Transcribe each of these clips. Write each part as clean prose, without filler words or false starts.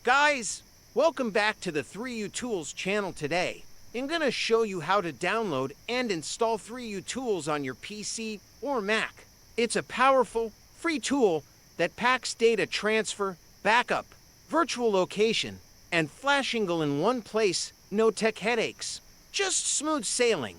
Guys, welcome back to the 3uTools channel today. I'm going to show you how to download and install 3uTools on your PC or Mac. It's a powerful, free tool that packs data transfer, backup, virtual location, and flashing all in one place, no tech headaches. Just smooth sailing.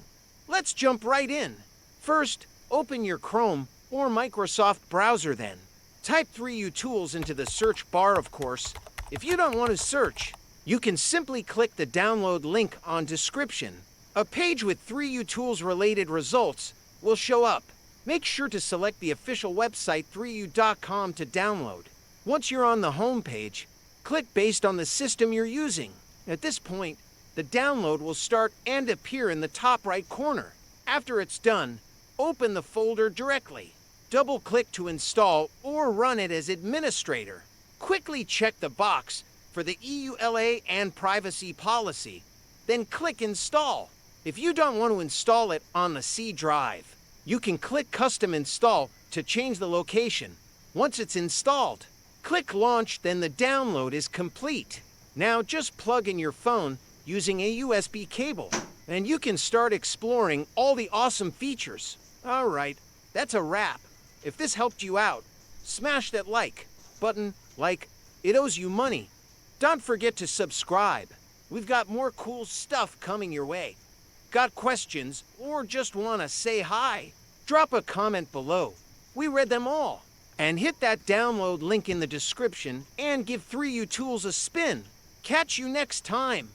Let's jump right in. First, open your Chrome or Microsoft browser then. Type 3uTools into the search bar, of course. If you don't want to search, you can simply click the download link on description. A page with 3uTools related results will show up. Make sure to select the official website 3u.com to download. Once you're on the home page, click based on the system you're using. At this point, the download will start and appear in the top right corner. After it's done, open the folder directly. Double-click to install or run it as administrator. Quickly check the box for the EULA and privacy policy, then click Install. If you don't want to install it on the C drive, you can click Custom Install to change the location. Once it's installed, click Launch, then the download is complete. Now just plug in your phone using a USB cable, and you can start exploring all the awesome features. Alright, that's a wrap. If this helped you out, smash that like button, it owes you money. Don't forget to subscribe. We've got more cool stuff coming your way. Got questions or just want to say hi? Drop a comment below. We read them all. And hit that download link in the description and give 3uTools a spin. Catch you next time.